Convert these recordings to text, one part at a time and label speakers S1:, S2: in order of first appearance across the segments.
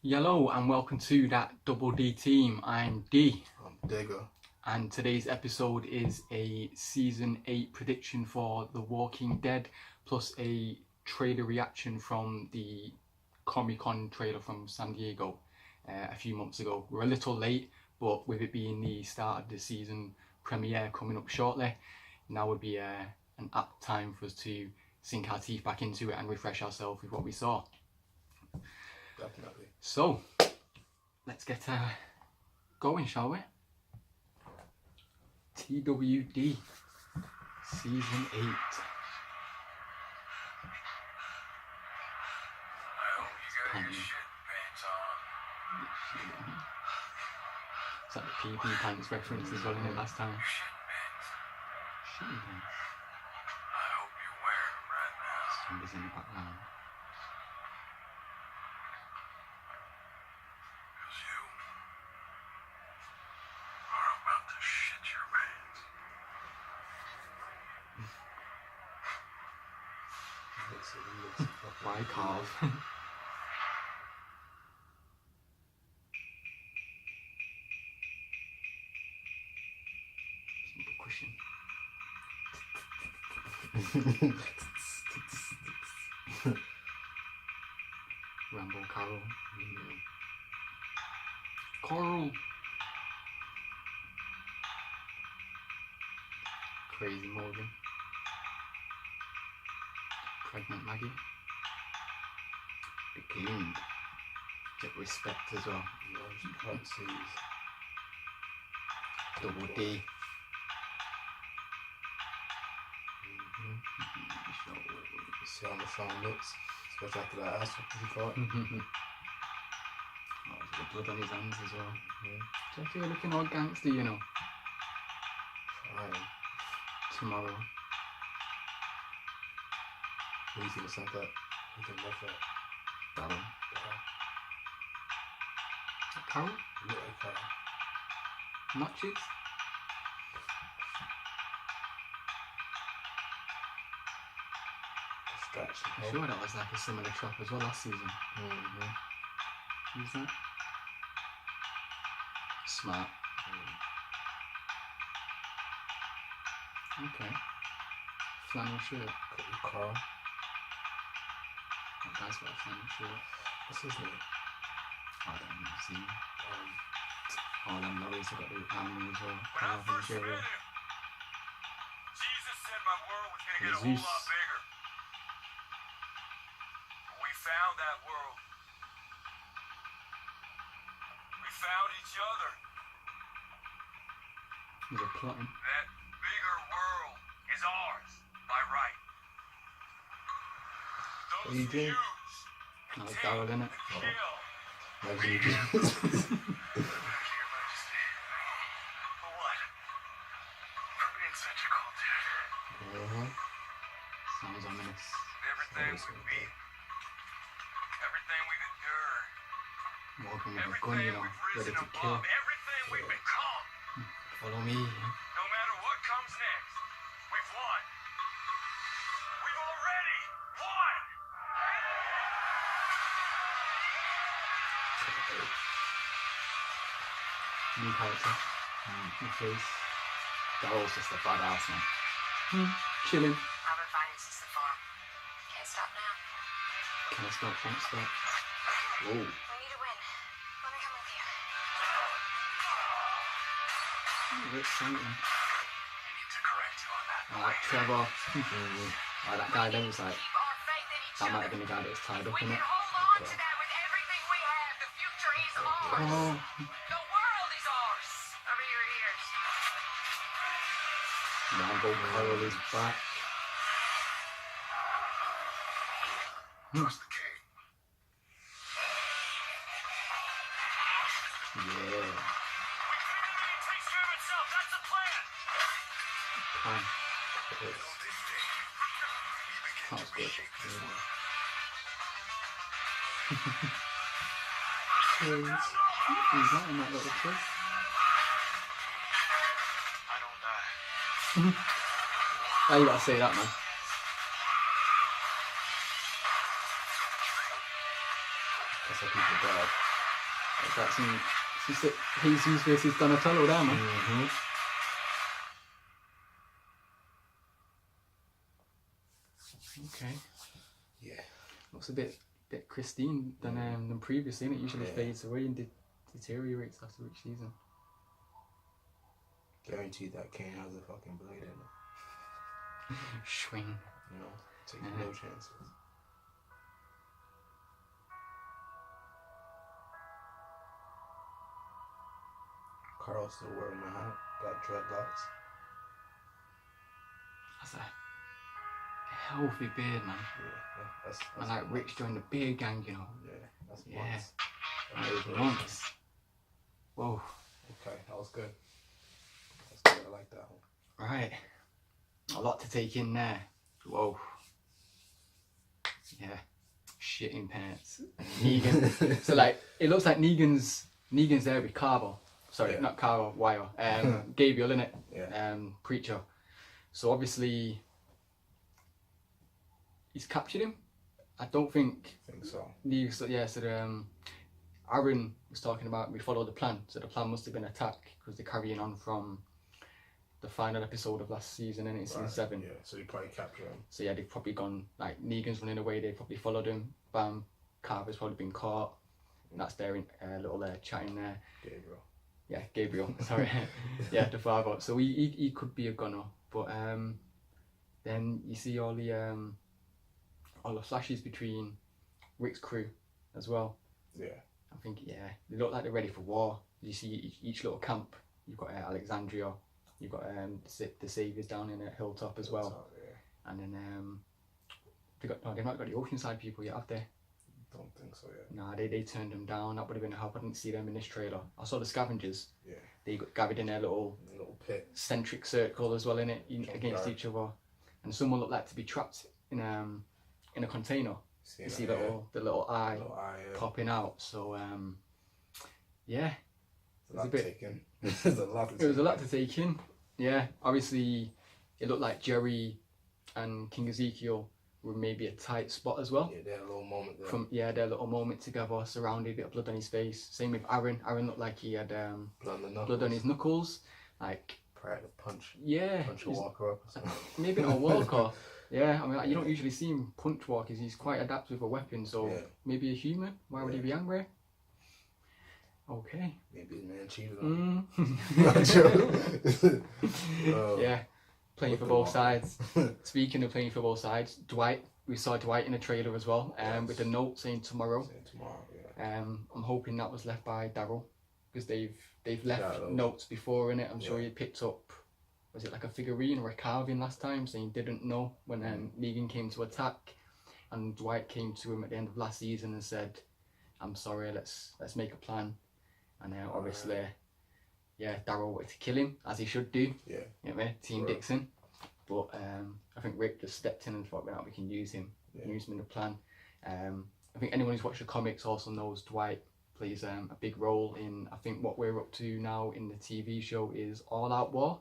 S1: Hello and welcome to that TWD team. I'm D.
S2: I'm Digger.
S1: And today's episode is a season 8 prediction for The Walking Dead, plus a trailer reaction from the Comic-Con trailer from San Diego a few months ago. We're a little late, but with it being the start of the season premiere coming up shortly, now would be an apt time for us to sink our teeth back into it and refresh ourselves with what we saw.
S2: Definitely.
S1: So, let's get going, shall we? TWD Season 8. Is that the PP pants reference as well in it last time? Shitting pants.
S3: I hope you wear them right now.
S1: Somebody's in the background.
S3: Because you are about to shit your pants.
S1: Why carve? Rambo Carol. Coral. Crazy Morgan. Pregnant Maggie. The King. Get respect as well. Double D.
S2: See how the phone looks, especially after that ass what he got.
S1: Oh, there's the blood on his hands as well. Do I feel looking all gangster, you know?
S2: Fine.
S1: Tomorrow.
S2: Who's gonna send that? Who's gonna love that?
S1: Darren.
S2: Yeah.
S1: Carol?
S2: Look like Carol.
S1: Notches? I'm sure that was like a similar shop as well last season. Who's that? Smart. Okay. Flannel shirt.
S2: Carl.
S1: That guy's got a flannel shirt.
S2: What's his name?
S1: I don't know. See. All them lorries have got the animals as well.
S3: When I first met him, Jesus said my world was going to get a whole lot bigger. But we found that world. We found each other.
S1: There's a plotting.
S3: That bigger world is ours by right.
S2: What are you doing?
S1: That was Darryl, innit?
S3: Kill.
S2: Imagine you do.
S3: Your Majesty. For what? For being such a cool dude.
S1: Sounds ominous.
S3: Everything we've been. Everything we've endured.
S1: Walking with a gun,
S3: Everything
S1: you know,
S3: we've
S1: ready
S3: risen
S1: to kill.
S3: above. Everything we've become.
S1: Follow me.
S3: No matter what comes next, we've won. We've already won.
S1: New character. New face. Darryl's just a badass, man. Chilling.
S4: Robert finds us the farm. Can't stop now.
S1: Can't stop, won't stop. Whoa.
S4: We need a win. Let me come with you.
S1: Very exciting.
S3: I need to correct you on that.
S1: Like Trevor. Like that guy then was like,
S4: Keep our faith in each
S1: that might
S4: other.
S1: have been the guy that was tied up
S4: We
S1: in
S4: can
S1: it.
S4: hold on to that with everything we have. The future is ours.
S1: Oh.
S4: The world is ours. Over your ears.
S1: Rambo Carol is back.
S3: Trust the king.
S1: Yeah.
S3: We feed him and he takes care of itself. That's the plan.
S1: Plan.
S3: On this day, you begin
S1: Sounds
S3: to
S1: good.
S3: reshape this world.
S2: twins.
S1: Who's that in that little twist?
S3: I don't die.
S1: Oh, you gotta say that, man.
S2: That's how people die.
S1: That's some Jesus versus Donatello there, man.
S2: Mm-hmm.
S1: Okay.
S2: Yeah.
S1: Looks a bit pristine than previously, and it usually fades away and deteriorates after each season.
S2: Guaranteed that Kane has a fucking blade in it.
S1: Swing.
S2: You know, take no chances. Carl's still wearing the hat. Got dreadlocks.
S1: That's a healthy beard, man.
S2: Yeah, that's
S1: And like Rich joined the beard gang, you know.
S2: Yeah, that's
S1: Yeah.
S2: months.
S1: Like, months. Whoa.
S2: Okay, that was good. That's good. I like that one.
S1: Right. A lot to take in there. Whoa. Yeah. Shitting pants. Negan. So like, it looks like Negan's there with Carver. Sorry,
S2: Yeah.
S1: not Carver, Wire. Gabriel, innit?
S2: Yeah.
S1: Preacher. So obviously, he's captured him. I don't think
S2: I think so.
S1: Aaron was talking about we followed the plan. So the plan must have been attack because they're carrying on from the final episode of last season, and it's season 7.
S2: Yeah, so you probably capture him.
S1: So yeah, they've probably gone, like, Negan's running away, they probably followed him. Bam, Carver's probably been caught. And that's their little chatting there.
S2: Gabriel.
S1: Yeah, Gabriel, sorry. Yeah, the father. So he could be a gunner. But then you see all the flashes between Rick's crew as well.
S2: Yeah.
S1: I think, yeah, they look like they're ready for war. You see each little camp. You've got Alexandria. You've got the Saviors down in Hilltop as well.
S2: Hilltop, yeah.
S1: And then they've not got the Oceanside people yet, have they?
S2: Don't think so yet.
S1: Nah, they turned them down. That would have been a help. I didn't see them in this trailer. I saw the Scavengers.
S2: Yeah.
S1: They got gathered in their little
S2: pit.
S1: centric circle as well, in it, against each other. And someone looked like to be trapped in a container. You see the little eye popping out. So yeah,
S2: It was a lot
S1: to take in. Yeah, obviously it looked like Jerry and King Ezekiel were maybe a tight spot as well.
S2: Yeah, they had a little moment there.
S1: Their little moment together, surrounded, a bit of blood on his face. Same with Aaron. Aaron looked like he had blood on his knuckles. Like,
S2: prior to punch.
S1: Yeah.
S2: Punch a walker up or something.
S1: Maybe not a walker. Yeah, I mean, like, you don't usually see him punch walkers. He's quite adept with a weapon, so maybe a human. Why would he be angry? Okay.
S2: Maybe his man cheated on
S1: him.
S2: Oh.
S1: Yeah, playing for both sides. Speaking of playing for both sides, Dwight. We saw Dwight in a trailer as well, with a note saying tomorrow. I'm hoping that was left by Daryl, because they've left notes before in it. I'm sure he picked up, was it like a figurine or a carving last time, saying didn't know when Negan came to attack, and Dwight came to him at the end of last season and said, "I'm sorry, let's make a plan." And obviously, Daryl wanted to kill him, as he should do. Yeah. You know what I mean? Team Dixon. But I think Rick just stepped in and thought, well, we can use him. Use him in the plan. I think anyone who's watched the comics also knows Dwight plays a big role in, I think what we're up to now in the TV show is All Out War,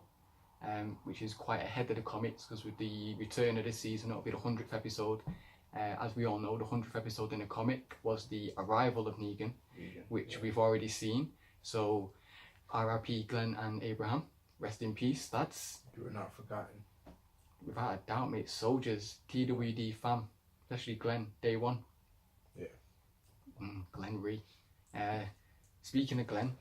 S1: which is quite ahead of the comics, because with the return of this season, it'll be the 100th episode. As we all know, the 100th episode in the comic was the arrival of Negan, which we've already seen. So, R.I.P. Glenn and Abraham, rest in peace, lads.
S2: You were not forgotten.
S1: Without a doubt, mate. Soldiers, TWD fam, especially Glenn, day one.
S2: Yeah.
S1: Glenn Ree. Speaking of Glenn,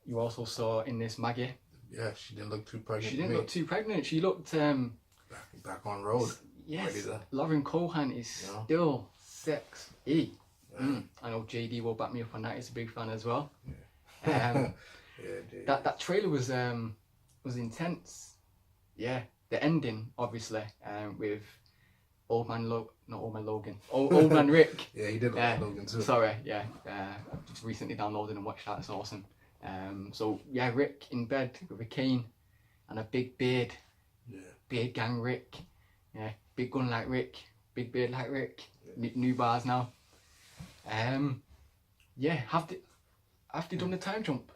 S1: you also saw in this Maggie.
S2: Yeah, she didn't look too pregnant.
S1: She didn't look too pregnant. She looked
S2: back on road.
S1: Yes, Lauren Cohan is still sexy. I know JD will back me up on that. He's a big fan as well.
S2: Yeah.
S1: That trailer was intense. Yeah, the ending obviously with Old Man Rick.
S2: Yeah, he did look like Logan too.
S1: Sorry, yeah. Just recently downloaded and watched that. It's awesome. So yeah, Rick in bed with a cane and a big beard.
S2: Yeah.
S1: Beard gang Rick. Yeah, big gun like Rick, big beard like Rick. Yeah. New bars now. Yeah, have they done the time jump?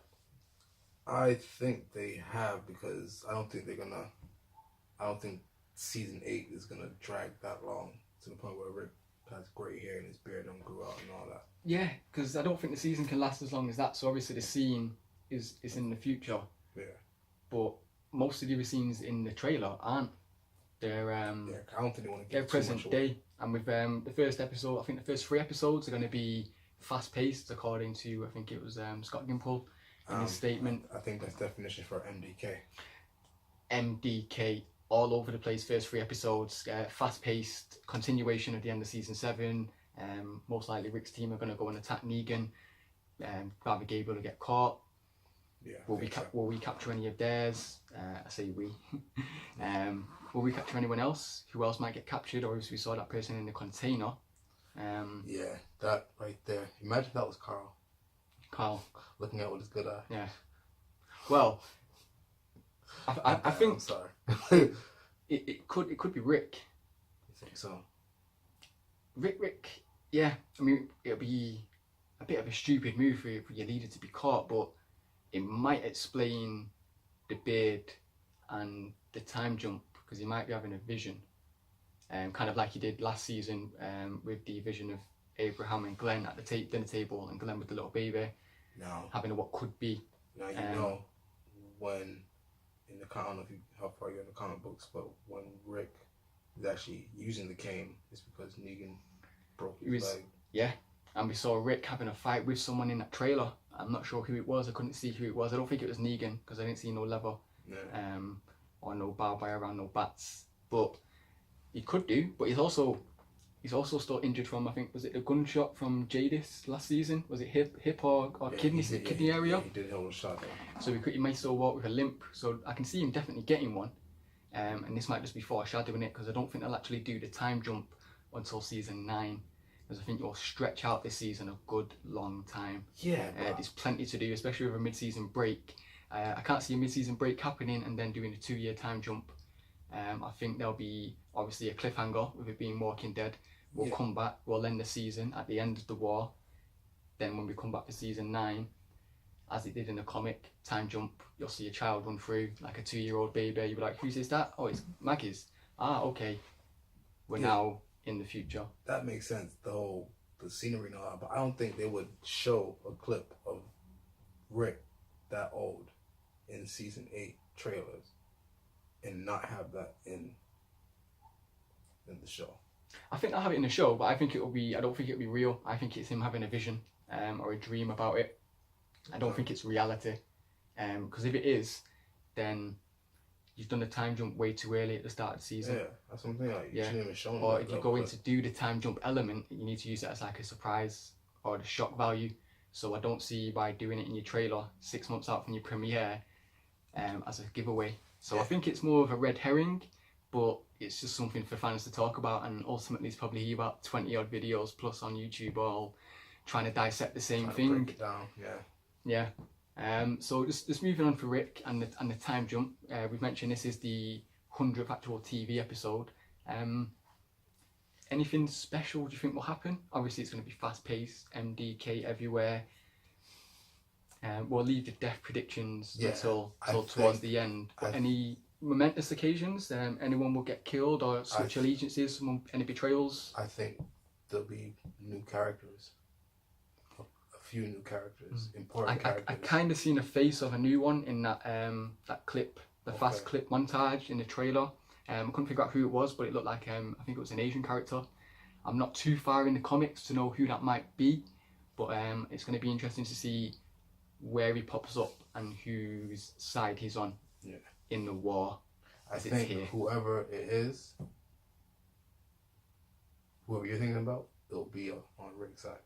S2: I think they have, because I don't think season 8 is gonna drag that long to the point where Rick has grey hair and his beard don't grow out and all that.
S1: Yeah, because I don't think the season can last as long as that. So obviously the scene is in the future.
S2: Yeah.
S1: But most of the other scenes in the trailer aren't. They're
S2: I don't think they want to
S1: they're
S2: get too much
S1: present
S2: away.
S1: day. And with the first episode, I think the first 3 episodes are going to be fast paced, according to I think it was Scott Gimple in his statement.
S2: I think that's definition for MDK.
S1: MDK, all over the place. First 3 episodes, fast paced continuation at the end of season 7. Most likely Rick's team are going to go and attack Negan. Barbara Gable will get caught.
S2: Yeah.
S1: Will we capture any of theirs? I say we. Will we capture anyone else? Who else might get captured? Or if we saw that person in the container.
S2: Yeah, that right there. Imagine if that was
S1: Carl.
S2: looking out with his good eye.
S1: Yeah. Well, I think
S2: I'm sorry.
S1: it could be Rick.
S2: You think so?
S1: Rick. Yeah. I mean, it'll be a bit of a stupid move for your leader to be caught, but it might explain the beard and the time jump, because he might be having a vision, kind of like he did last season with the vision of Abraham and Glenn at the dinner table, and Glenn with the little baby having what could be.
S2: Now you know when in the I don't know if you, how far you're in the comic books, but when Rick is actually using the cane, it's because Negan broke his leg.
S1: Yeah, and we saw Rick having a fight with someone in that trailer. I'm not sure who it was. I couldn't see who it was. I don't think it was Negan, because I didn't see no leather, or no barbed wire around, no bats. But he could do. But he's also still injured from, I think, was it the gunshot from Jadis last season? Was it hip or kidney area?
S2: Yeah, he did hold a shot though.
S1: So he might still walk with a limp. So I can see him definitely getting one. And this might just be foreshadowing it, because I don't think they'll actually do the time jump until season 9. Because I think you'll stretch out this season a good long time.
S2: Yeah.
S1: There's plenty to do, especially with a mid-season break. I can't see a mid-season break happening and then doing a 2-year time jump. I think there'll be obviously a cliffhanger with it being Walking Dead. We'll come back, we'll end the season at the end of the war. Then when we come back to season 9, as it did in the comic, time jump, you'll see a child run through, like a 2-year-old baby. You'll be like, whose is that? Oh, it's Maggie's. Ah, okay. We're now in the future.
S2: That makes sense, the scenery and all that, but I don't think they would show a clip of Rick that old in season 8 trailers and not have that in the show.
S1: I think they'll have it in the show, but I don't think it'll be real. I think it's him having a vision or a dream about it. I don't think it's reality. Because if it is, then you've done the time jump way too early at the start of the season.
S2: Yeah, that's something like you shouldn't even show them.
S1: Or if you go in to do the time jump element, you need to use it as like a surprise or the shock value. So I don't see why doing it in your trailer 6 months out from your premiere as a giveaway. So I think it's more of a red herring, but it's just something for fans to talk about, and ultimately it's probably about 20 odd videos plus on YouTube all trying to dissect the same thing.
S2: Break it down,
S1: Yeah. So just moving on for Rick and the time jump. We've mentioned this is the 100th actual TV episode. Anything special do you think will happen? Obviously it's going to be fast paced, MDK everywhere. We'll leave the death predictions until towards the end. But any momentous occasions? Anyone will get killed or switch allegiances? Any betrayals?
S2: I think there'll be new characters. A few new characters, important characters.
S1: I kind of seen a face of a new one in that that clip, the fast clip montage in the trailer. I couldn't figure out who it was, but it looked like I think it was an Asian character. I'm not too far in the comics to know who that might be, but it's going to be interesting to see where he pops up and whose side he's on in the war.
S2: I think whoever it is, whoever you're thinking about, it'll be on Rick's side.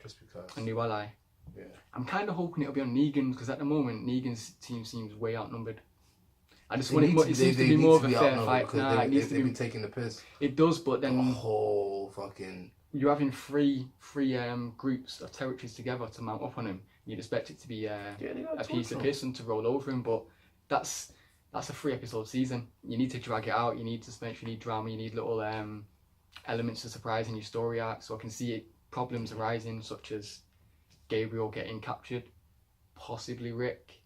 S2: Just because.
S1: A new ally.
S2: Yeah.
S1: I'm kind of hoping it'll be on Negan's, because at the moment Negan's team seems way outnumbered. I just want it seems to be more of a fair fight. Nah, it needs to be
S2: taking the piss.
S1: It does, but then
S2: the whole fucking.
S1: You're having three groups of territories together to mount up on him. You'd expect it to be a piece of piss and to roll over him, but that's a 3-episode season. You need to drag it out. You need suspense. You need drama. You need little elements of surprise in your story arc. So I can see problems arising, such as Gabriel getting captured, possibly Rick.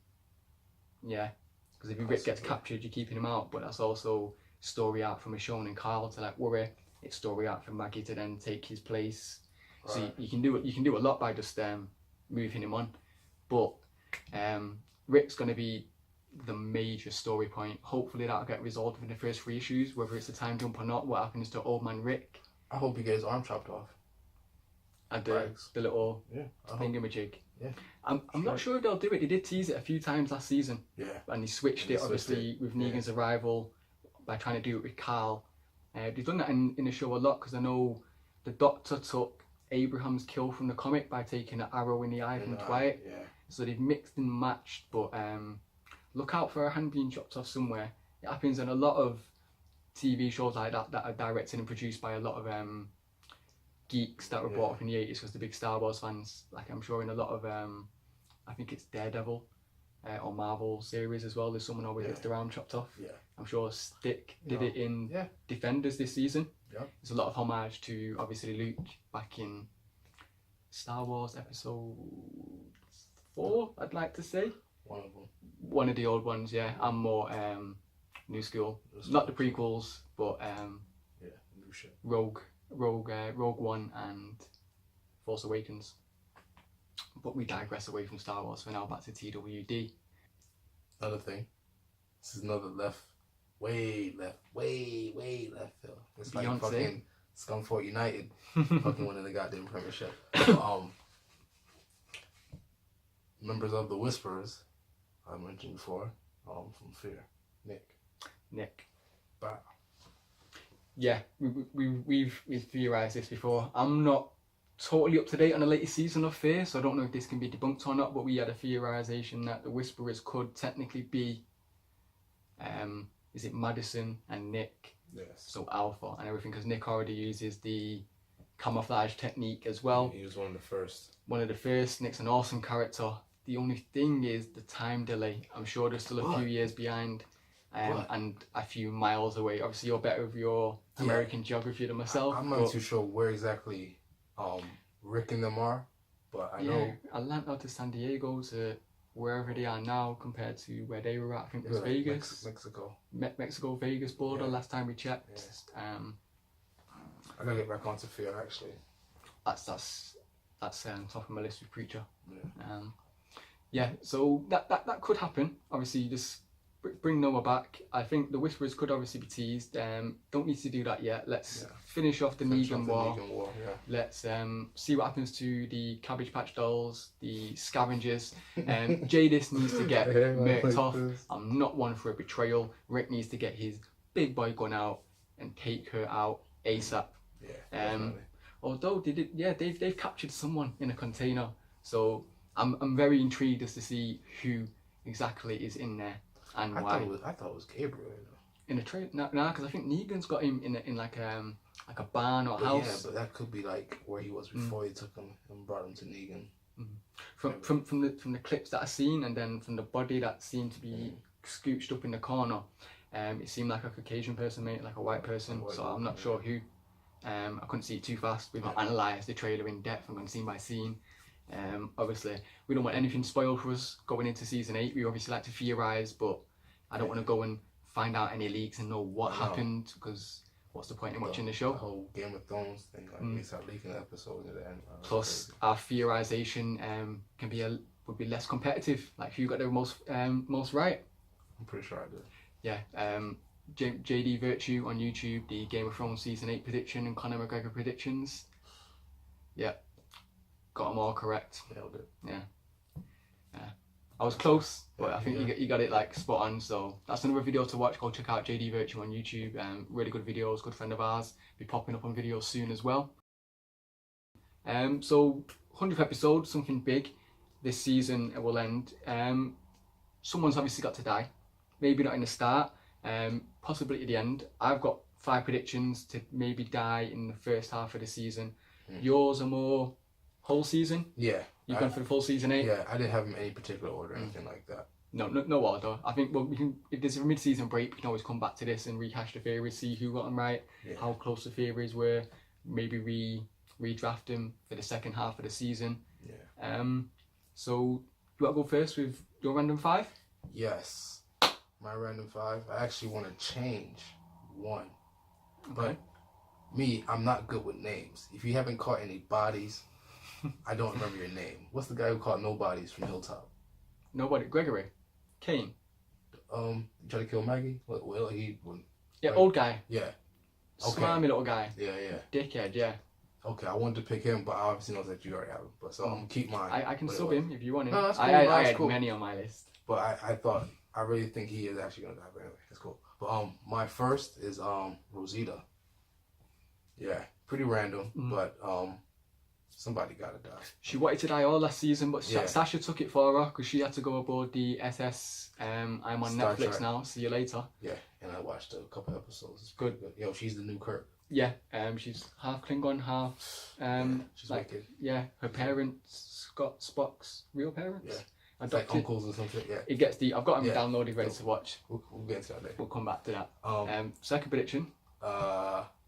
S1: Yeah, because if Rick gets captured, you're keeping him out. But that's also story arc from Michonne and Carl to like worry. It's story arc for Maggie to then take his place. Right. So you can do it. You can do a lot by just moving him on. But Rick's going to be the major story point. Hopefully that'll get resolved in the first 3 issues, whether it's a time jump or not. What happens to old man Rick?
S2: I hope he gets his arm chopped off.
S1: And the little thingamajig.
S2: Yeah.
S1: I'm not sure if they'll do it. They did tease it a few times last season.
S2: Yeah.
S1: And they switched it, obviously, with Negan's arrival by trying to do it with Carl. They've done that in the show a lot, because I know the Doctor took Abraham's kill from the comic by taking an arrow in the eye from Dwight.
S2: Yeah.
S1: So they've mixed and matched, but look out for a hand being chopped off somewhere. It happens in a lot of TV shows like that are directed and produced by a lot of geeks that were brought up in the 80s, because the big Star Wars fans. Like I'm sure in a lot of, I think it's Daredevil or Marvel series as well, there's someone always gets their arm chopped off. Yeah. I'm sure Stick did it in Defenders this season. Yeah. There's a lot of homage to obviously Luke back in Star Wars episode 4, I'd like to say.
S2: One of them. One
S1: of the old ones, yeah. I'm more new school. Not the prequels, but
S2: new shit.
S1: Rogue One and Force Awakens. But we digress away from Star Wars for now, back to TWD.
S2: Another thing. This is another way left field. It's
S1: Beyonce.
S2: Like fucking Scunthorpe United fucking winning the goddamn premiership. Members of the Whisperers, I mentioned before, from Fear. Nick. Wow.
S1: Yeah, we've theorised this before. I'm not totally up to date on the latest season of Fear, so I don't know if this can be debunked or not, but we had a theorisation that the Whisperers could technically be is it Madison and Nick?
S2: Yes.
S1: So Alpha and everything, because Nick already uses the camouflage technique as well.
S2: He was one of the first. Nick's
S1: an awesome character. The only thing is the time delay. I'm sure they're still a few years behind and a few miles away. Obviously, you're better with your American geography than myself.
S2: I'm not too sure where exactly Rick and them are, but I know
S1: Atlanta to San Diego to wherever they are now compared to where they were at. I think it was Vegas.
S2: Mexico.
S1: Vegas border last time we checked.
S2: Yeah. I gotta get back onto Fear actually.
S1: That's top of my list with Preacher. Yeah. So that could happen. Obviously, just bring Noah back. I think the Whisperers could obviously be teased. Don't need to do that yet. Let's finish off the Negan War. Let's see what happens to the Cabbage Patch Dolls, the Scavengers. Jadis needs to get murked off. I'm not one for a betrayal. Rick needs to get his big boy gun out and take her out ASAP. Although they've captured someone in a container, so I'm very intrigued as to see who exactly is in there and why.
S2: I thought it was Gabriel.
S1: In a trailer, because I think Negan's got him in like a barn or a house.
S2: Yeah, but that could be like where he was before he took him and brought him to Negan.
S1: From the clips that I've seen, and then from the body that seemed to be scooched up in the corner, it seemed like a Caucasian person, mate, like a white person. So I'm not sure who. I couldn't see it too fast. We've not analysed the trailer in depth. I'm going scene by scene. Obviously, we don't want anything spoiled for us going into season 8. We obviously like to theorise, but I don't want to go and find out any leaks and know what happened, because what's the point in watching the show?
S2: The whole Game of Thrones thing, like they start leaking the episode at the end.
S1: Plus, our theorisation would be less competitive. Like, who got the most right?
S2: I'm pretty sure I did.
S1: Yeah. JD Virtue on YouTube, the Game of Thrones season 8 prediction and Conor McGregor predictions. Yeah. Got them all correct.
S2: Nailed it.
S1: Yeah. I was close, but I think you got it like spot on. So that's another video to watch. Go check out JD Virtue on YouTube. Really good videos, good friend of ours. Be popping up on videos soon as well. So 100th episode, something big. This season it will end. Someone's obviously got to die. Maybe not in the start. Possibly at the end. I've got 5 predictions to maybe die in the first half of the season. Yours are more whole season?
S2: Yeah.
S1: You've gone for the full season 8?
S2: Yeah, I didn't have them in any particular order or anything like that.
S1: No order. I think, well, we can, if there's a mid-season break, we can always come back to this and rehash the theories, see who got them right, how close the theories were, maybe redraft them for the second half of the season.
S2: Yeah.
S1: So you want to go first with your random 5?
S2: Yes. My random 5. I actually want to change one.
S1: Okay.
S2: But me, I'm not good with names. If you haven't caught any bodies, I don't remember your name. What's the guy who caught no bodies from Hilltop?
S1: Nobody. Gregory. Kane.
S2: He tried to kill Maggie? Well,
S1: Yeah,
S2: like,
S1: old guy.
S2: Yeah. Okay.
S1: Slimy little guy.
S2: Yeah.
S1: Dickhead, yeah.
S2: Okay, I wanted to pick him, but I obviously know that you already have him. But so I'm gonna keep mine.
S1: I can sub him if you want him.
S2: No, that's cool.
S1: I
S2: That's
S1: had
S2: cool.
S1: many on my list.
S2: But I really think he is actually gonna die. But anyway, it's cool. But my first is Rosita. Yeah, pretty random, but somebody gotta die.
S1: She wanted to die all last season, but
S2: Yeah.
S1: Sasha took it for her because she had to go aboard the SS. I'm on
S2: Star
S1: Netflix
S2: Trek.
S1: now. See you later.
S2: Yeah, and I watched a couple episodes. It's
S1: Good.
S2: pretty good. Yo, she's the new Kirk.
S1: Yeah, she's half Klingon, half
S2: She's
S1: like
S2: wicked.
S1: yeah. Her parents, Spock's real parents.
S2: Yeah. It's like
S1: Adopted.
S2: uncles or something. Yeah,
S1: It gets deep. I've got them
S2: Yeah.
S1: downloaded, ready to watch.
S2: we'll get into that later.
S1: We'll come back to that. Second prediction.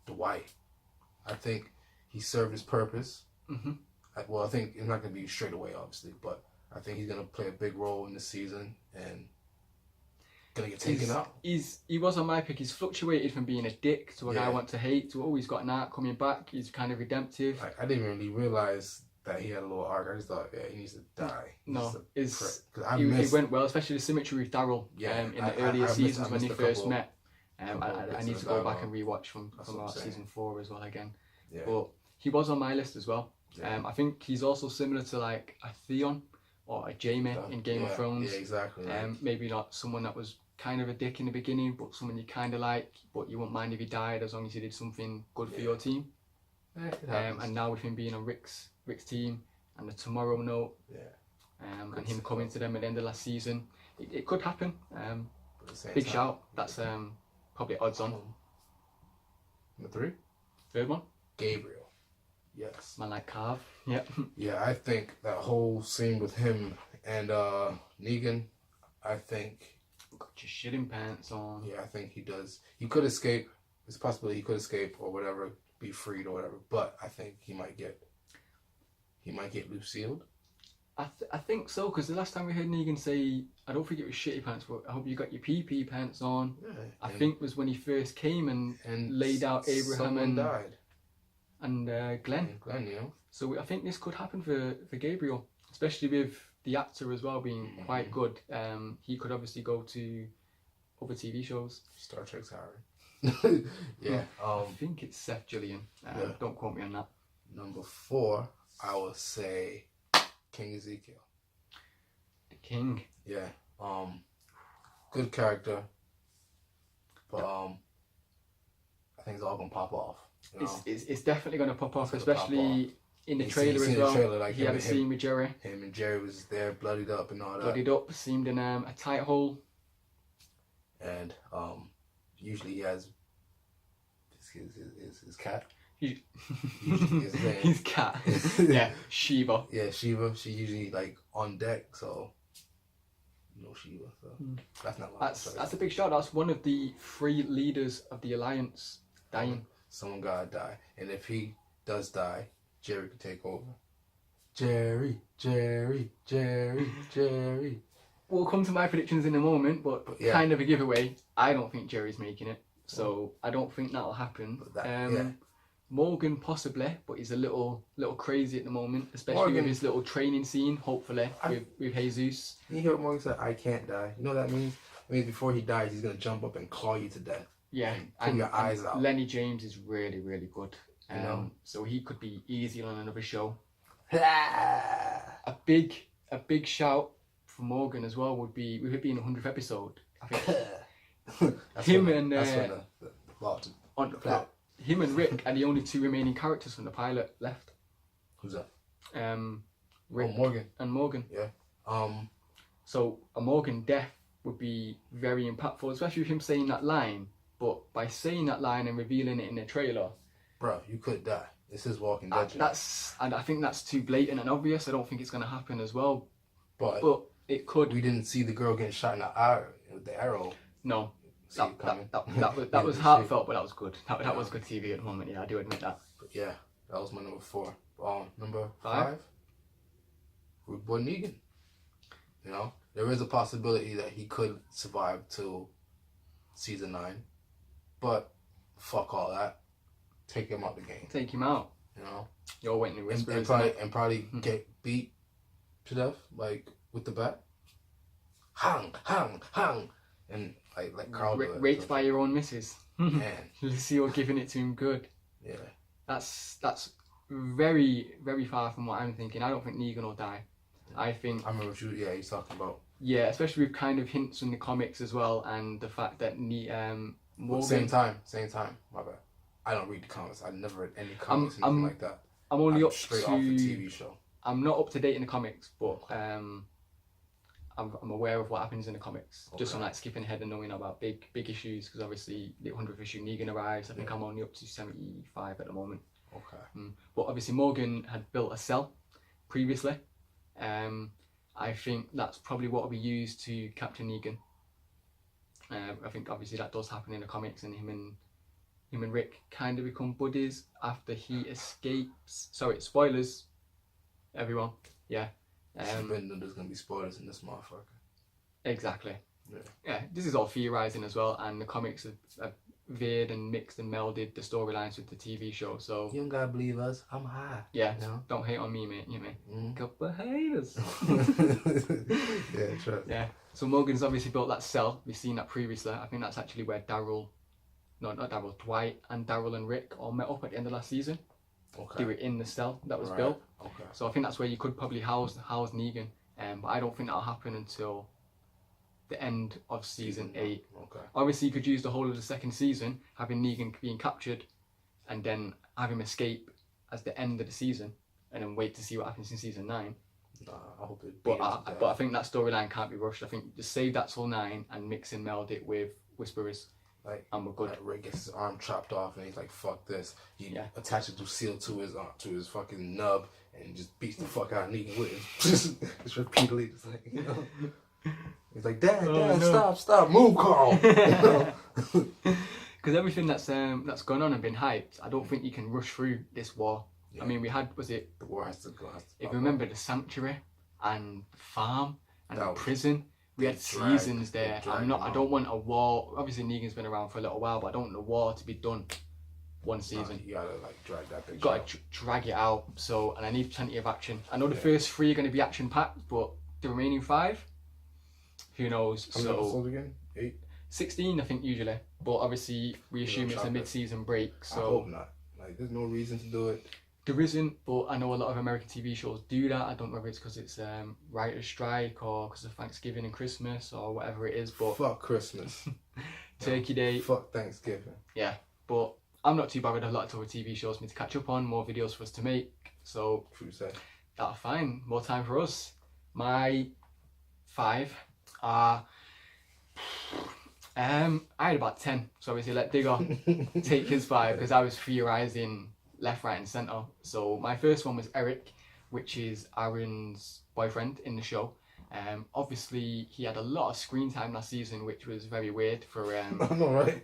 S2: Dwight. I think he served his purpose.
S1: Mm-hmm.
S2: I think it's not going to be straight away, obviously, but I think he's going to play a big role in this season and going to get taken out.
S1: He was on my pick. He's fluctuated from being a dick to a guy I
S2: Yeah.
S1: want to hate to always got an arc coming back. He's kind of redemptive.
S2: I didn't really realize that he had a little arc. I just thought, yeah, he needs to die.
S1: No,
S2: because
S1: it went well, especially the symmetry with Daryl
S2: Yeah,
S1: in the
S2: I
S1: earlier
S2: missed-
S1: seasons
S2: I
S1: when they
S2: missed a
S1: first
S2: couple-
S1: met. I
S2: bits
S1: need
S2: of
S1: to go back
S2: dialogue.
S1: and rewatch from
S2: That's what I'm saying.
S1: season 4 as well again.
S2: Yeah.
S1: But he was on my list as well.
S2: Yeah.
S1: I think he's also similar to like a Theon or a Jaime in Game of Thrones.
S2: Yeah, exactly.
S1: Maybe not someone that was kind of a dick in the beginning, but someone you kind of like, but you wouldn't mind if he died as long as he did something good for your team.
S2: It happens.
S1: And now with him being on Rick's team and the Tomorrow Note,
S2: Yeah.
S1: and him coming to them at the end of last season, it could happen.
S2: But at the same
S1: Big
S2: time-
S1: shout. That's probably odds on.
S2: Number 3,
S1: Third one,
S2: Gabriel. Yes.
S1: man like Carve. Yep.
S2: Yeah, I think that whole scene with him and Negan, I think,
S1: Got your shitting pants on.
S2: yeah, I think he does. He could escape. It's a possibility he could escape or whatever, be freed or whatever. But I think he might get Lucille.
S1: I think so, because the last time we heard Negan say, I don't think it was shitty pants, but I hope you got your pee pants on.
S2: Yeah.
S1: I think was when he first came and laid out Abraham
S2: someone died.
S1: and Glenn.
S2: And Glenn, you know.
S1: So I think this could happen for Gabriel, especially with the actor as well being quite good. He could obviously go to other TV shows.
S2: Star Trek's hiring. Yeah.
S1: I think it's Seth Gillian.
S2: Yeah.
S1: Don't quote me on that.
S2: Number 4, I would say King Ezekiel.
S1: The King.
S2: Yeah. Good character. But I think it's all gonna pop off. You know?
S1: It's definitely going to pop off,
S2: It's gonna pop
S1: especially in the
S2: You
S1: trailer
S2: see
S1: as
S2: the
S1: well.
S2: trailer, like
S1: he
S2: him
S1: had a
S2: and
S1: scene with Jerry.
S2: Him and Jerry was there, bloodied up and all that.
S1: Bloodied up, seemed in a tight hole.
S2: And usually he has his cat.
S1: He-
S2: Usually his name.
S1: His cat. Yeah, Shiva.
S2: Yeah, Shiva. She usually like on deck, so no Shiva. So that's not.
S1: That's a big shout. That's one of the 3 leaders of the Alliance dying.
S2: Someone gotta die, and if he does die, Jerry could take over. Jerry.
S1: We'll come to my predictions in a moment, but
S2: yeah.
S1: kind of a giveaway. I don't think Jerry's making it, so I don't think that'll happen.
S2: Yeah.
S1: Morgan possibly, but he's a little crazy at the moment, especially
S2: Morgan-
S1: with his little training scene. Hopefully, with Jesus.
S2: You hear what Morgan said? I can't die. You know what that means? It means before he dies, he's gonna jump up and claw you to death.
S1: Yeah,
S2: Pull your eyes out.
S1: Lenny James is really good.
S2: You know?
S1: So he could be easy on another show.
S2: That's
S1: A big shout for Morgan as well would be with it being 100th episode. I think him
S2: when
S1: and
S2: that's when the plot.
S1: on the plot. Him and Rick are the only 2 remaining characters from the pilot left.
S2: Who's that?
S1: Rick
S2: Morgan.
S1: and Morgan.
S2: Yeah.
S1: So a Morgan death would be very impactful, especially with him saying that line. But by saying that line and revealing it in the trailer,
S2: Bro, you could die. This is Walking Dead.
S1: and I think that's too blatant and obvious. I don't think it's going to happen as well.
S2: But
S1: it could.
S2: we didn't see the girl getting shot in the eye with the arrow.
S1: No.
S2: See it coming.
S1: That was heartfelt, but that was good. That was good TV at the moment. Yeah, I do admit that.
S2: But yeah, that was my number 4. Number
S1: 5?
S2: 5? Rude Boy Negan. You know, there is a possibility that he could survive till season 9, but fuck all that. Take him out the game.
S1: Take him out.
S2: You know,
S1: You're waiting to whisper.
S2: and probably get beat to death, like with the bat. Hang, and like Carl
S1: raped by your own missus.
S2: Man,
S1: Lucille giving it to him good.
S2: yeah.
S1: That's very, very far from what I'm thinking. I don't think Negan will die. I think...
S2: I remember what he's talking about.
S1: Yeah, especially with kind of hints in the comics as well, and the fact that Morgan...
S2: Same time, my bad. I don't read the comics. I never read any comics, anything like that.
S1: I'm only up
S2: straight
S1: to...
S2: off the TV show.
S1: I'm not up to date in the comics, but I'm aware of what happens in the comics.
S2: Okay.
S1: Just from like skipping ahead and knowing about big issues, because obviously the 100th issue Negan arrives. I think I'm only up to 75 at the moment.
S2: Okay.
S1: But obviously Morgan had built a cell previously. I think that's probably what will be used to capture Negan. I think obviously that does happen in the comics, and him and Rick kind of become buddies after he escapes. Sorry, spoilers, everyone. Yeah.
S2: There's gonna be spoilers in this motherfucker.
S1: Exactly.
S2: Yeah.
S1: Yeah, this is all theorizing as well, and the comics have veered and mixed and melded the storylines with the TV show. So
S2: You don't gotta believe us. I'm high.
S1: yeah,
S2: You know?
S1: don't hate on me, mate. You mate.
S2: Mm-hmm.
S1: Couple of haters.
S2: Yeah, true.
S1: Yeah. So Morgan's obviously built that cell. We've seen that previously. I think that's actually where Dwight and Daryl and Rick all met up at the end of last season.
S2: Okay.
S1: They were in the cell that was
S2: Right.
S1: built.
S2: Okay.
S1: So I think that's where you could probably house Negan. But I don't think that'll happen until the end of season 8.
S2: Okay.
S1: Obviously, you could use the whole of the second season, having Negan being captured, and then have him escape as the end of the season, and then wait to see what happens in season 9.
S2: Nah, I hope it.
S1: But I think that storyline can't be rushed. I think just save that till 9 and mix and meld it with Whisperers, and we're good.
S2: Like Rick gets his arm chopped off, and he's like, "Fuck this." He attaches a seal to his fucking nub, and just beats the fuck out of Negan with it. just repeatedly, just like, you know. He's like, Dad,
S1: no.
S2: stop, move, Carl.
S1: Because everything that's gone on and been hyped, I don't think you can rush through this war.
S2: Yeah.
S1: I mean, we had, was it?
S2: The war has to go.
S1: If you remember, the sanctuary and the farm and the
S2: That was-
S1: prison, we had seasons there.
S2: they
S1: I
S2: dragged
S1: don't want a war. Obviously, Negan's been around for a little while, but I don't want a war to be done one season.
S2: You gotta like drag that bitch.
S1: Got to drag it out. So, and I need plenty of action. I know the first 3 are going to be action packed, but the remaining 5, who knows?
S2: How many episodes again? 8.
S1: 16, I think, usually. But obviously, we assume it's a mid-season break. So
S2: I hope not. Like, there's no reason to do it.
S1: there isn't, but I know a lot of American TV shows do that. I don't know if it's because it's writer's strike or because of Thanksgiving and Christmas or whatever it is. But
S2: Fuck Christmas.
S1: Turkey Day.
S2: Fuck Thanksgiving.
S1: Yeah, but I'm not too bothered. A lot of other TV shows for me to catch up on, more videos for us to make. So
S2: True say.
S1: that's fine. More time for us. My 5 are. I had about 10, so obviously let Digger take his 5 because I was theorising left, right, and centre. So my first one was Eric, which is Aaron's boyfriend in the show. Obviously, he had a lot of screen time last season, which was very weird for
S2: I know, right?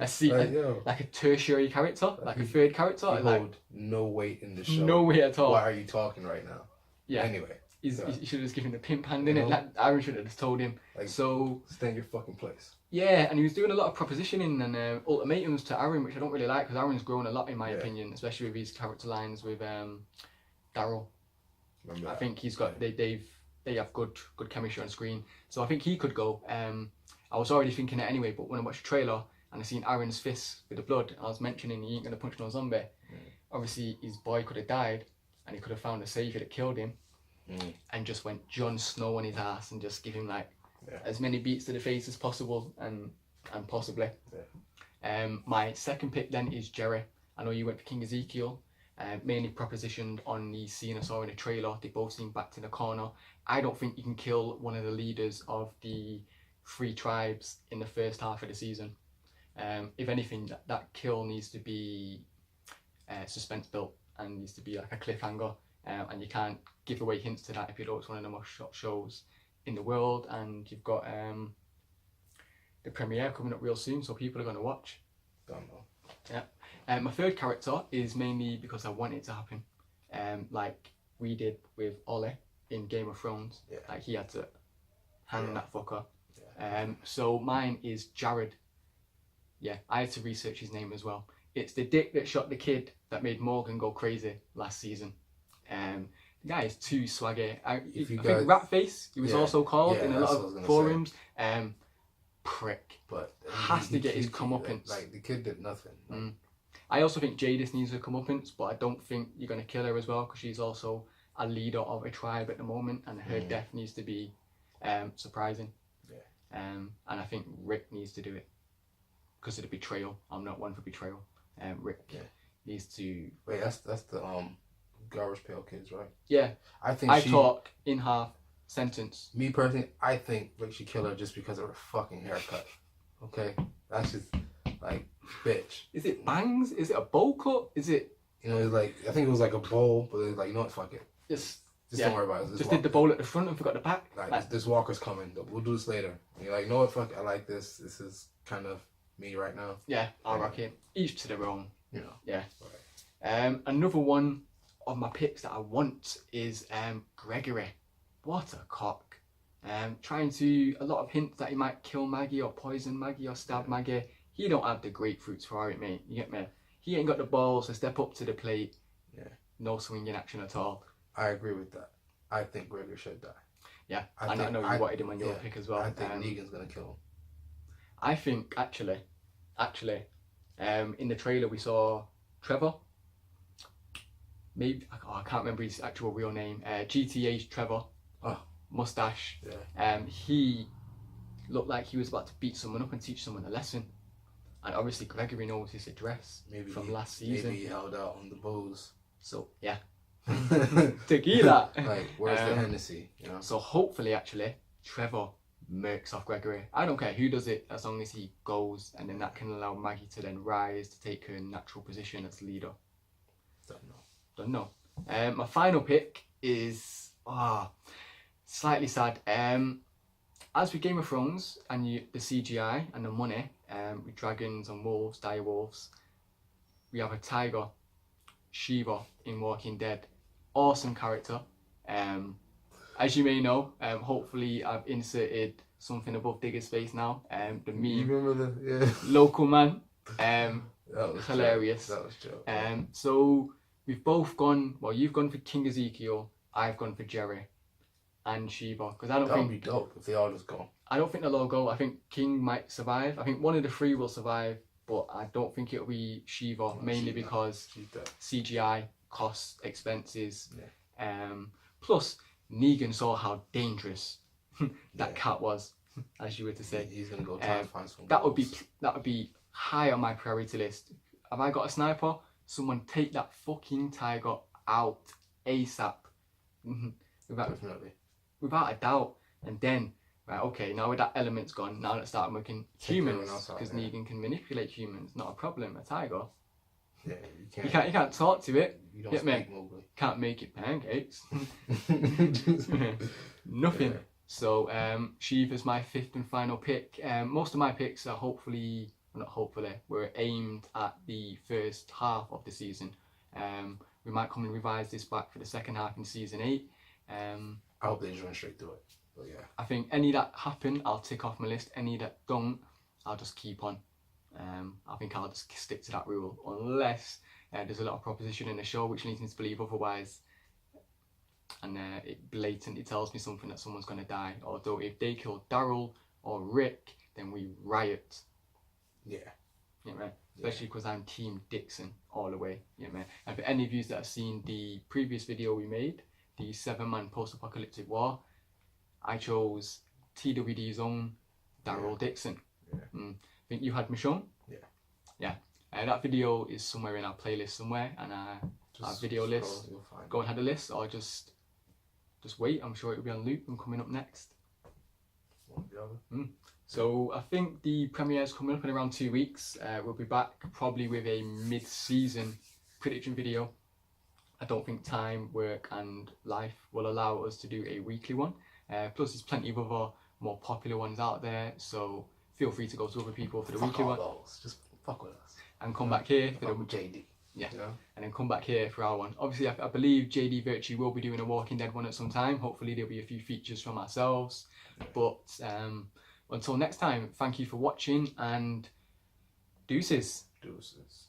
S1: like a tertiary character, like a third character.
S2: He
S1: Like,
S2: hold no weight in the show.
S1: no way at all.
S2: Why are you talking right now?
S1: Yeah.
S2: Anyway.
S1: He should have just given the pimp hand in it. Like, Aaron should have just told him.
S2: Like,
S1: so
S2: stay in your fucking place.
S1: yeah, and he was doing a lot of propositioning and ultimatums to Aaron, which I don't really like because Aaron's grown a lot in my opinion, especially with his character lines with Daryl. I think he's got they have good chemistry on screen, so I think he could go. I was already thinking it anyway, but when I watched the trailer and I seen Aaron's fists with the blood, and I was mentioning he ain't gonna punch no zombie. Obviously, his boy could have died, and he could have found a savior that killed him, and just went Jon Snow on his ass and just give him like as many beats to the face as possible, and possibly. My second pick then is Jerry. I know you went for King Ezekiel. Mainly propositioned on the scene I saw in the trailer. They both seem backed in a corner. I don't think you can kill one of the leaders of the 3 tribes in the first half of the season. If anything, that kill needs to be suspense built and needs to be like a cliffhanger. And you can't give away hints to that if you know it's one of the most shot shows in the world. And you've got the premiere coming up real soon, so people are going to watch.
S2: Don't know.
S1: Yeah. My third character is mainly because I want it to happen, like we did with Ollie in Game of Thrones.
S2: Yeah.
S1: Like he had to hang that fucker.
S2: Yeah.
S1: So mine is Jared. Yeah, I had to research his name as well. It's the dick that shot the kid that made Morgan go crazy last season. The guy is too swaggy. I think Ratface, he was also called in a lot of forums. Prick.
S2: But
S1: has to get his comeuppance.
S2: Like the kid did nothing. Like,
S1: I also think Jadis needs her comeuppance, but I don't think you're going to kill her as well, because she's also a leader of a tribe at the moment, and her death needs to be surprising.
S2: Yeah.
S1: And I think Rick needs to do it because of the betrayal. I'm not one for betrayal. Rick needs to.
S2: Wait, that's the Garbage Pail Kids, right?
S1: Yeah.
S2: I think
S1: I talk in half sentence.
S2: Me personally, I think Rick should kill her just because of her fucking haircut. Okay, that's just like, bitch.
S1: Is it bangs? Is it a bowl cut? Is it?
S2: You know, it's like, I think it was like a bowl, but it's like, you know what, fuck it.
S1: Just
S2: don't worry about it.
S1: Just did the bowl at the front and forgot the back.
S2: Like this Walker's coming. We'll do this later. And you're like, you know what, fuck it, I like this. This is kind of me right now.
S1: Yeah, I'll rock it. Each to their own.
S2: You know.
S1: Yeah.
S2: Right.
S1: Another one of my picks that I want is Gregory. What a cock. Trying to, a lot of hints that he might kill Maggie or poison Maggie or stab Maggie. He don't have the grapefruits for it, mate. You get me? He ain't got the balls to step up to the plate.
S2: Yeah.
S1: No swinging action at all.
S2: I agree with that. I think Gregory should die.
S1: Yeah, I know you wanted him on your pick as well.
S2: I think Negan's gonna kill him.
S1: I think actually, in the trailer we saw Trevor. Maybe I can't remember his actual real name. GTA's Trevor.
S2: Oh.
S1: Mustache.
S2: Yeah.
S1: He looked like he was about to beat someone up and teach someone a lesson. And obviously Gregory knows his address from last season.
S2: Maybe he held out on the booze.
S1: So yeah. Tequila.
S2: Like, where's the Hennessy? You know?
S1: So hopefully, actually, Trevor murks off Gregory. I don't care who does it, as long as he goes, and then that can allow Maggie to then rise to take her natural position as leader. Don't know. My final pick is slightly sad. As with Game of Thrones and the CGI and the money, with dragons and wolves, dire wolves, we have a tiger, Shiva in Walking Dead. Awesome character. As you may know, hopefully I've inserted something above Digger's face now. The meme.
S2: You remember the
S1: Local man.
S2: that was
S1: hilarious.
S2: That was joke.
S1: So we've both gone. Well, you've gone for King Ezekiel. I've gone for Jerry and Shiva, because I don't
S2: that
S1: think
S2: would be dope if they all just go.
S1: I don't think they'll all go. I think King might survive. I think one of the three will survive, but I don't think it'll be Shiva, mainly because CGI, costs, expenses.
S2: Yeah.
S1: Plus, Negan saw how dangerous that cat was, as you were to say.
S2: He's gonna go try and find some.
S1: That would be high on my priority list. Have I got a sniper? Someone take that fucking tiger out ASAP. Without a doubt. And then, right, okay, now with that element's gone, now let's start working humans, because Negan can manipulate humans. Not a problem. A tiger.
S2: Yeah,
S1: you can't talk to it.
S2: You don't speak Mowgli.
S1: Can't make it pancakes. Nothing.
S2: Yeah.
S1: So Shiva's my fifth and final pick. Most of my picks are were aimed at the first half of the season. We might come and revise this back for the second half in season 8.
S2: I hope they just run straight through it. But yeah.
S1: I think any that happen, I'll tick off my list. Any that don't, I'll just keep on. I think I'll just stick to that rule, unless there's a lot of proposition in the show which leads me to believe otherwise, and it blatantly tells me something that someone's going to die. Although if they kill Daryl or Rick, then we riot.
S2: Yeah.
S1: Yeah, man. Especially because I'm Team Dixon all the way. Yeah, man. And for any of you that have seen the previous video we made, the 7-man post-apocalyptic war, I chose TWD's own Daryl Dixon.
S2: Yeah.
S1: I think you had Michonne?
S2: Yeah.
S1: Yeah. That video is somewhere in our playlist somewhere, and our video list. Go and have a list, or just wait. I'm sure it'll be on loop and coming up next. So I think the premiere is coming up in around 2 weeks. We'll be back probably with a mid-season prediction video. I don't think time, work and life will allow us to do a weekly one. Plus there's plenty of other more popular ones out there, so feel free to go to other people for the weekly one.
S2: Just fuck with us.
S1: And come back here for the
S2: JD.
S1: Yeah.
S2: You know?
S1: And then come back here for our one. Obviously, I believe JD Virtue will be doing a Walking Dead one at some time. Hopefully, there'll be a few features from ourselves. But until next time, thank you for watching and deuces.
S2: Deuces.